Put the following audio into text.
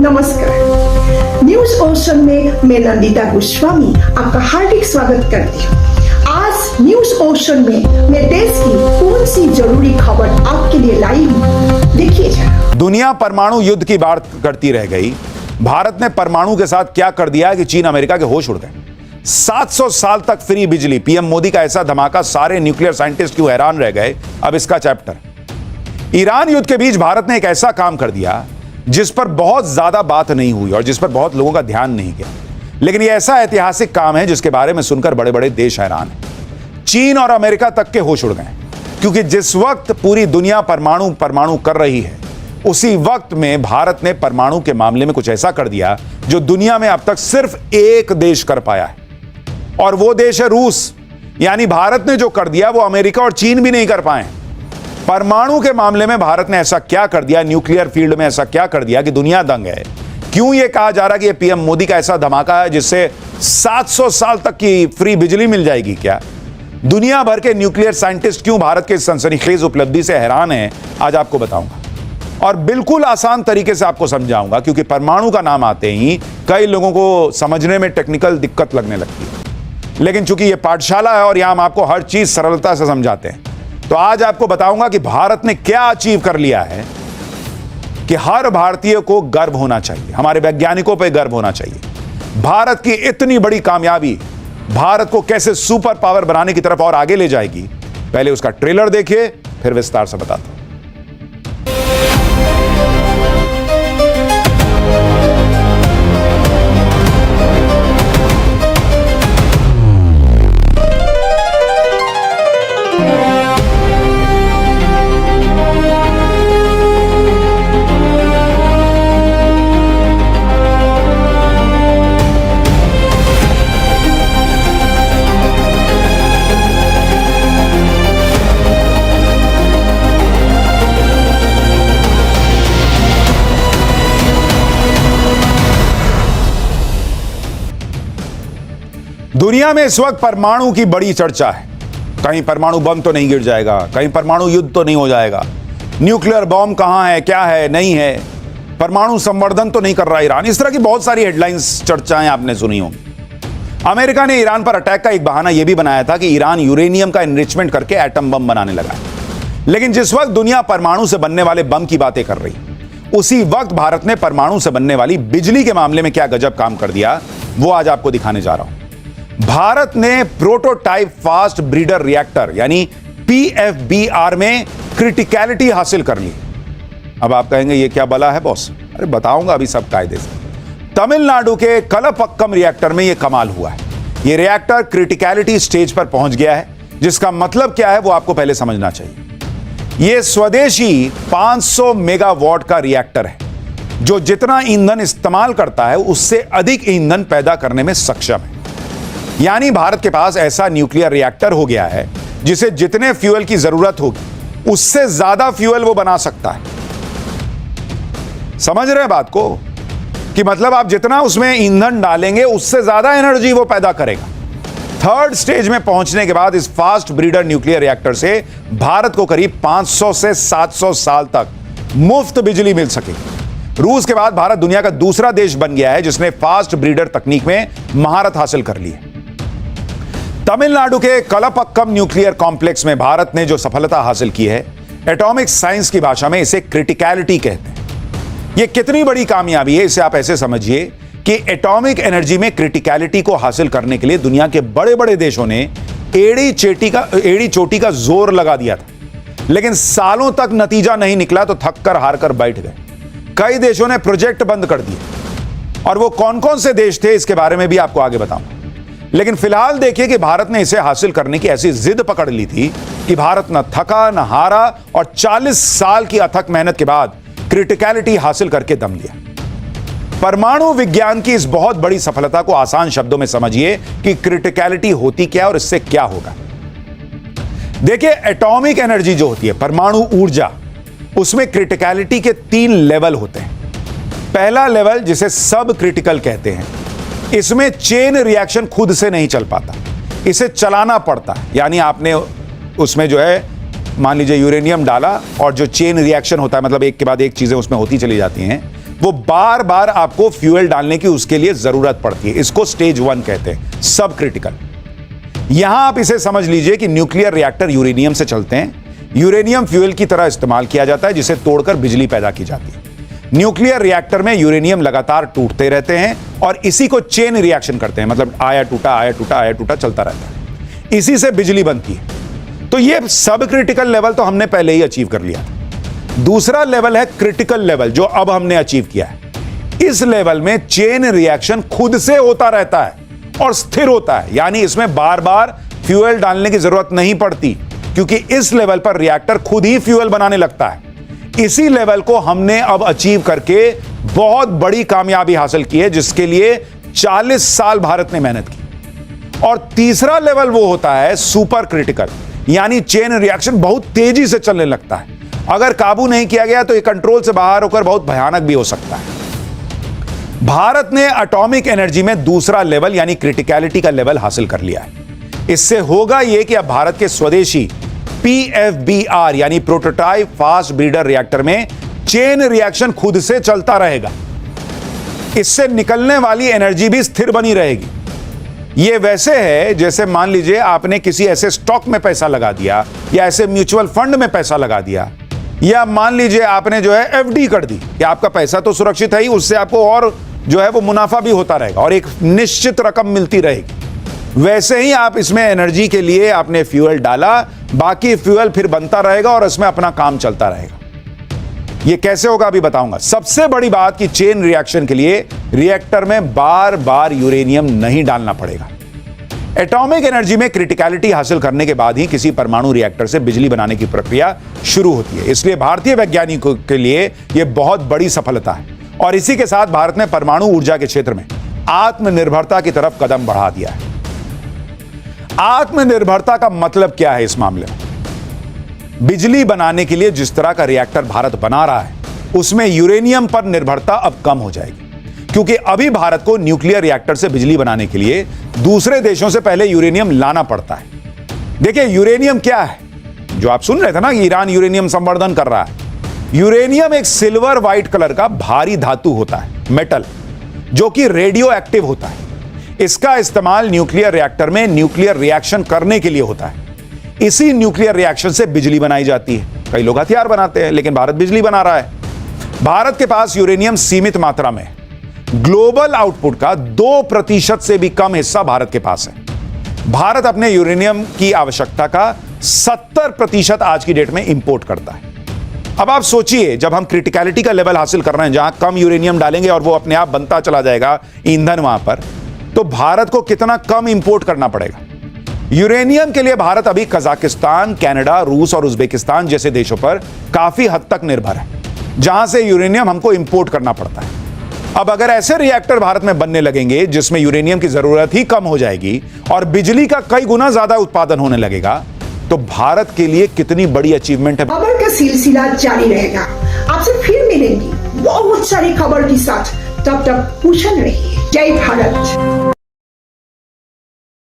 नमस्कार। News ocean में मैं नंदिता गोस्वामी आपका हार्दिक स्वागत करती हूँ। आज न्यूज ओशन में मैं देश की कौन सी जरूरी खबर आपके लिए लाई हूँ, देखिए जरा। दुनिया परमाणु युद्ध की बात करती रह गई। भारत ने परमाणु के साथ क्या कर दिया कि चीन अमेरिका के होश उड़ गए। 700 साल तक फ्री बिजली, पीएम मोदी का ऐसा धमाका, सारे न्यूक्लियर साइंटिस्ट क्यों हैरान रह गए। अब इसका चैप्टर। ईरान युद्ध के बीच भारत ने एक ऐसा काम कर दिया जिस पर बहुत ज्यादा बात नहीं हुई और जिस पर बहुत लोगों का ध्यान नहीं गया, लेकिन यह ऐसा ऐतिहासिक काम है जिसके बारे में सुनकर बड़े बड़े देश हैरान हैं। चीन और अमेरिका तक के होश उड़ गए, क्योंकि जिस वक्त पूरी दुनिया परमाणु कर रही है, उसी वक्त में भारत ने परमाणु के मामले में कुछ ऐसा कर दिया जो दुनिया में अब तक सिर्फ एक देश कर पाया है, और वो देश है रूस। यानी भारत ने जो कर दिया वो अमेरिका और चीन भी नहीं कर पाए। परमाणु के मामले में भारत ने ऐसा क्या कर दिया, न्यूक्लियर फील्ड में ऐसा क्या कर दिया कि दुनिया दंग है। क्यों यह कहा जा रहा कि ये पीएम मोदी का ऐसा धमाका है जिससे 700 साल तक की फ्री बिजली मिल जाएगी? क्या दुनिया भर के न्यूक्लियर साइंटिस्ट क्यों भारत के सनसनीखेज उपलब्धि से हैरान हैं, आज आपको बताऊंगा और बिल्कुल आसान तरीके से आपको समझाऊंगा, क्योंकि परमाणु का नाम आते ही कई लोगों को समझने में टेक्निकल दिक्कत लगने लगती है। लेकिन चूंकि यह पाठशाला है और यहां हम आपको हर चीज सरलता से समझाते हैं, तो आज आपको बताऊंगा कि भारत ने क्या अचीव कर लिया है कि हर भारतीय को गर्व होना चाहिए, हमारे वैज्ञानिकों पर गर्व होना चाहिए। भारत की इतनी बड़ी कामयाबी भारत को कैसे सुपर पावर बनाने की तरफ और आगे ले जाएगी। पहले उसका ट्रेलर देखिए, फिर विस्तार से बताता हूं। दुनिया में इस वक्त परमाणु की बड़ी चर्चा है। कहीं परमाणु बम तो नहीं गिर जाएगा, कहीं परमाणु युद्ध तो नहीं हो जाएगा, न्यूक्लियर बम कहां है, क्या है, नहीं है, परमाणु संवर्धन तो नहीं कर रहा ईरान। इस तरह की बहुत सारी हेडलाइंस, चर्चाएं आपने सुनी होंगी। अमेरिका ने ईरान पर अटैक का एक बहाना यह भी बनाया था कि ईरान यूरेनियम का एनरिचमेंट करके एटम बम बनाने लगा है। लेकिन जिस वक्त दुनिया परमाणु से बनने वाले बम की बातें कर रही, उसी वक्त भारत ने परमाणु से बनने वाली बिजली के मामले में क्या गजब काम कर दिया, वो आज आपको दिखाने जा रहा हूं। भारत ने प्रोटोटाइप फास्ट ब्रीडर रिएक्टर यानी PFBR में क्रिटिकलिटी हासिल कर ली। अब आप कहेंगे ये क्या बला है बॉस? अरे बताऊंगा अभी सब कायदे से। तमिलनाडु के कलपक्कम रिएक्टर में यह कमाल हुआ है। यह रिएक्टर क्रिटिकलिटी स्टेज पर पहुंच गया है, जिसका मतलब क्या है वो आपको पहले समझना चाहिए। यह स्वदेशी 500 मेगावाट का रिएक्टर है, जो जितना ईंधन इस्तेमाल करता है उससे अधिक ईंधन पैदा करने में सक्षम है। यानी भारत के पास ऐसा न्यूक्लियर रिएक्टर हो गया है जिसे जितने फ्यूल की जरूरत होगी उससे ज्यादा फ्यूल वो बना सकता है। समझ रहे हैं बात को? कि मतलब आप जितना उसमें ईंधन डालेंगे उससे ज्यादा एनर्जी वो पैदा करेगा। थर्ड स्टेज में पहुंचने के बाद इस फास्ट ब्रीडर न्यूक्लियर रिएक्टर से भारत को करीब 500 से 700 साल तक मुफ्त बिजली मिल सकेगी। रूस के बाद भारत दुनिया का दूसरा देश बन गया है जिसने फास्ट ब्रीडर तकनीक में महारत हासिल कर ली है। तमिलनाडु के कलपक्कम न्यूक्लियर कॉम्प्लेक्स में भारत ने जो सफलता हासिल की है, एटॉमिक साइंस की भाषा में इसे क्रिटिकलिटी कहते हैं। यह कितनी बड़ी कामयाबी है, इसे आप ऐसे समझिए कि एटॉमिक एनर्जी में क्रिटिकलिटी को हासिल करने के लिए दुनिया के बड़े बड़े देशों ने एड़ी चोटी का जोर लगा दिया था, लेकिन सालों तक नतीजा नहीं निकला तो थक कर हार कर बैठ गए। कई देशों ने प्रोजेक्ट बंद कर दिए, और वो कौन कौन से देश थे इसके बारे में भी आपको आगे बताऊंगा। लेकिन फिलहाल देखिए कि भारत ने इसे हासिल करने की ऐसी जिद पकड़ ली थी कि भारत न थका न हारा, और 40 साल की अथक मेहनत के बाद क्रिटिकलिटी हासिल करके दम लिया। परमाणु विज्ञान की इस बहुत बड़ी सफलता को आसान शब्दों में समझिए कि क्रिटिकलिटी होती क्या और इससे क्या होगा। देखिए, एटॉमिक एनर्जी जो होती है, परमाणु ऊर्जा, उसमें क्रिटिकलिटी के 3 लेवल होते हैं। पहला लेवल जिसे सब क्रिटिकल कहते हैं, इसमें चेन रिएक्शन खुद से नहीं चल पाता, इसे चलाना पड़ता है। यानी आपने उसमें जो है मान लीजिए यूरेनियम डाला और जो चेन रिएक्शन होता है, मतलब एक के बाद एक चीजें उसमें होती चली जाती हैं, वो बार बार आपको फ्यूल डालने की उसके लिए जरूरत पड़ती है। इसको स्टेज 1 कहते हैं, सब क्रिटिकल। यहां आप इसे समझ लीजिए कि न्यूक्लियर रिएक्टर यूरेनियम से चलते हैं। यूरेनियम फ्यूल की तरह इस्तेमाल किया जाता है, जिसे तोड़कर बिजली पैदा की जाती है। न्यूक्लियर रिएक्टर में यूरेनियम लगातार टूटते रहते हैं और इसी को चेन रिएक्शन कहते हैं, मतलब आया टूटा आया टूटा आया टूटा चलता रहता है, इसी से बिजली बनती है। तो ये सब क्रिटिकल लेवल तो हमने पहले ही अचीव कर लिया था। दूसरा लेवल है क्रिटिकल लेवल, जो अब हमने अचीव किया है। इस लेवल में चेन रिएक्शन खुद से होता रहता है और स्थिर होता है, यानी इसमें बार बार फ्यूल डालने की जरूरत नहीं पड़ती, क्योंकि इस लेवल पर रिएक्टर खुद ही फ्यूल बनाने लगता है। इसी लेवल को हमने अब अचीव करके बहुत बड़ी कामयाबी हासिल की है, जिसके लिए 40 साल भारत ने मेहनत की। और तीसरा लेवल वो होता है सुपर क्रिटिकल, यानी चेन रिएक्शन बहुत तेजी से चलने लगता है। अगर काबू नहीं किया गया तो ये कंट्रोल से बाहर होकर बहुत भयानक भी हो सकता है। भारत ने एटॉमिक एनर्जी में दूसरा लेवल यानी क्रिटिकलिटी का लेवल हासिल कर लिया है। इससे होगा यह कि अब भारत के स्वदेशी PFBR यानी प्रोटोटाइप फास्ट ब्रीडर रिएक्टर में चेन रिएक्शन खुद से चलता रहेगा। इससे निकलने वाली एनर्जी भी स्थिर बनी रहेगी। यह वैसे है जैसे मान लीजिए आपने किसी ऐसे स्टॉक में पैसा लगा दिया, या ऐसे म्यूचुअल फंड में पैसा लगा दिया, या मान लीजिए आपने जो है FD कर दी, कि आपका पैसा तो सुरक्षित है ही, उससे आपको और जो है वो मुनाफा भी होता रहेगा और एक निश्चित रकम मिलती रहेगी। वैसे ही आप इसमें एनर्जी के लिए आपने फ्यूल डाला, बाकी फ्यूल फिर बनता रहेगा और इसमें अपना काम चलता रहेगा। यह कैसे होगा अभी बताऊंगा। सबसे बड़ी बात कि चेन रिएक्शन के लिए रिएक्टर में बार बार यूरेनियम नहीं डालना पड़ेगा। एटॉमिक एनर्जी में क्रिटिकलिटी हासिल करने के बाद ही किसी परमाणु रिएक्टर से बिजली बनाने की प्रक्रिया शुरू होती है। इसलिए भारतीय वैज्ञानिकों के लिए यह बहुत बड़ी सफलता है और इसी के साथ भारत ने परमाणु ऊर्जा के क्षेत्र में आत्मनिर्भरता की तरफ कदम बढ़ा दिया है। आत्मनिर्भरता का मतलब क्या है इस मामले में? बिजली बनाने के लिए जिस तरह का रिएक्टर भारत बना रहा है, उसमें यूरेनियम पर निर्भरता अब कम हो जाएगी, क्योंकि अभी भारत को न्यूक्लियर रिएक्टर से बिजली बनाने के लिए दूसरे देशों से पहले यूरेनियम लाना पड़ता है। देखिए यूरेनियम क्या है, जो आप सुन रहे थे ना कि ईरान यूरेनियम संवर्धन कर रहा है। यूरेनियम एक सिल्वर व्हाइट कलर का भारी धातु होता है, मेटल, जो कि रेडियो एक्टिव होता है। इसका इस्तेमाल न्यूक्लियर रिएक्टर में न्यूक्लियर रिएक्शन करने के लिए होता है। इसी न्यूक्लियर रिएक्शन से बिजली बनाई जाती है। कई लोग हथियार बनाते हैं, लेकिन भारत बिजली बना रहा है। भारत के पास यूरेनियम सीमित मात्रा में, ग्लोबल आउटपुट का 2% से भी कम हिस्सा भारत के पास है। भारत अपने यूरेनियम की आवश्यकता का 70% आज की डेट में इंपोर्ट करता है। अब आप सोचिए, जब हम क्रिटिकलिटी का लेवल हासिल कर रहे हैं, जहां कम यूरेनियम डालेंगे और वो अपने आप बनता चला जाएगा ईंधन वहां पर, तो भारत को कितना कम इंपोर्ट करना पड़ेगा। यूरेनियम के लिए भारत अभी कजाकिस्तान, कनाडा, रूस और उज्बेकिस्तान जैसे देशों पर काफी हद तक निर्भर है, जहां से यूरेनियम हमको इंपोर्ट करना पड़ता है। अब अगर ऐसे रिएक्टर भारत में बनने लगेंगे जिसमें यूरेनियम की जरूरत ही कम हो जाएगी और बिजली का कई गुना ज्यादा उत्पादन होने लगेगा, तो भारत के लिए कितनी बड़ी अचीवमेंट है। खबर का सिलसिला जारी रहेगा। आपसे फिर मिलेंगे बहुत सारी खबर के साथ। तब तक कुशल रहिए। जय भारत।